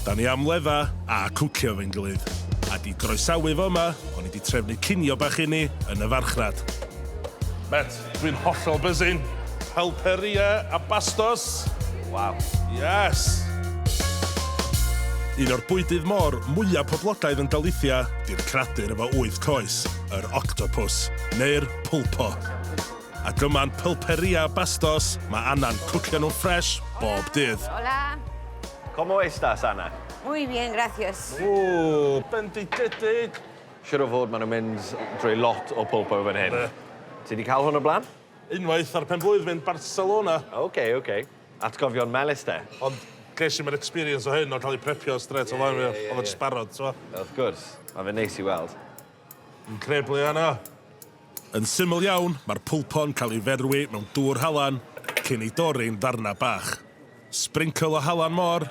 Da ni am ledda a cwcio fe'n gilydd. A di groesawu fo yma, o'n i di trefnu cinio bach i ni yn y farchnad. Bet, dwi'n hollol bysy'n. Pulperia Abastos. Waw. Yes! Un o'r bwydydd môr mwyaf poblogaidd yn Galicia di'r cradur efo 8 coes, yr Octopus, neu'r Pulpo. Ac yma'n Pulperia Abastos, mae Anna'n cwcio nhw'n ffres bob dydd. Hola. ¿Cómo estás, Anna? Muy bien, gracias. Ww, bendigedig. Siwr o fod maen nhw'n mynd drwy lot o pulpo fan hyn. Ti wedi cael hwn o blaen? Unwaith ar pen blwydd fynd Barcelona. OK. Atgofion melys te. Ond ges i'n experience o hyn o cael ei prepio straight o lawn fi. Oedd yn sbarod, so. Wrth gwrs, mae fe neis i weld. Incredibly, Anna. Yn syml iawn, mae'r pulpo'n cael ei ferwi mewn dŵr halan cyn ei dorri'n ddarna bach. Sprinkle o halan môr,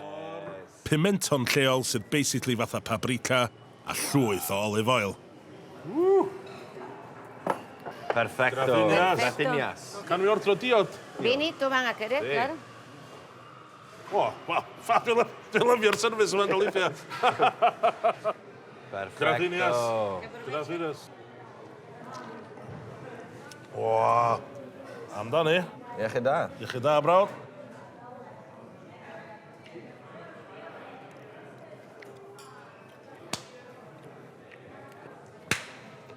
pimenton lleol sydd basically fatha paprika a llwyth o olive oil. Perfecto. Gratinias. Can we ordro diod? Vinito van a querer, Sí. claro. Oh, wow, fabulous. Dwi'n lyfio'r service yma'n Galicia. Perfecto. Gratinias. Gratinias. Wow. Amdani. Iechyd da. Iechyd da, brawd.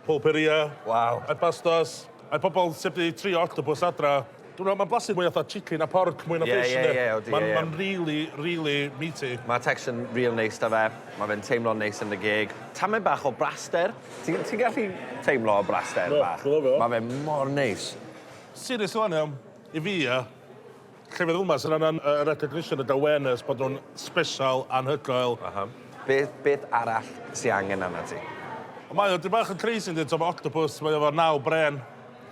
Pulperia. Waw. Abastos. A pobl sydd wedi trio octopus adra. Mae'n blasu mwy o chicken a porc, mwy na fish. Mae'n really meaty. Mae texture'n real neis da fe. Mae fe'n teimlo'n neis yn y gig. Tamed bach o braster. Ti'n gallu teimlo o braster bach? Mae fe mor neis. Serious o'n iawn, i fi, lle fydd hwma sy'n anna'n recognition and awareness bod nhw'n special anhygoel. Beth arall sy'n angen arna ti? Mae o, di bach yn crazy yn dweud o octopus, mae efo 9 bren.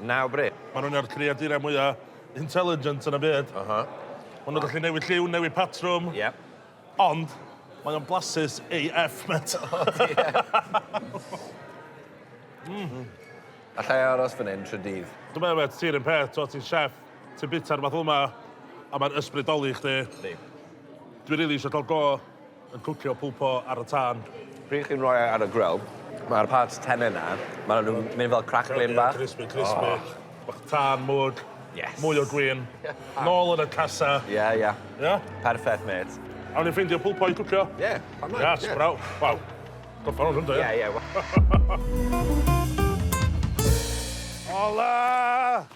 9 bren? Mae nhw'n o'r creadurau mwyaf intelligent yn y byd. Mae nhw'n gallu newid lliw, newid patrwm. Ond, mae o'n blasus AF, met. Allai aros fan hyn trwy dydd. Dwi'n meddwl, met, ti'n un peth, ti'n chef, ti'n bita'r fath yma, a mae'n ysbrydoli chdi. Dwi'n rili eisiau cael go yn cwcio pulpo ar y tân. Pryd chi'n rhoi ar y grill, mae'r parts tenen yna, maen nhw'n mynd fel crackling bach. Crispy. Bach tân, mwg, mwy o gwyn. Nôl yn y casa. Ie. Ie? Perfect, mate. Awn ni'n ffeindio pulpo i cwcio? Ie. Yes, braw. Waw. Goffa nhw'n hwnnw, Ie. Hola!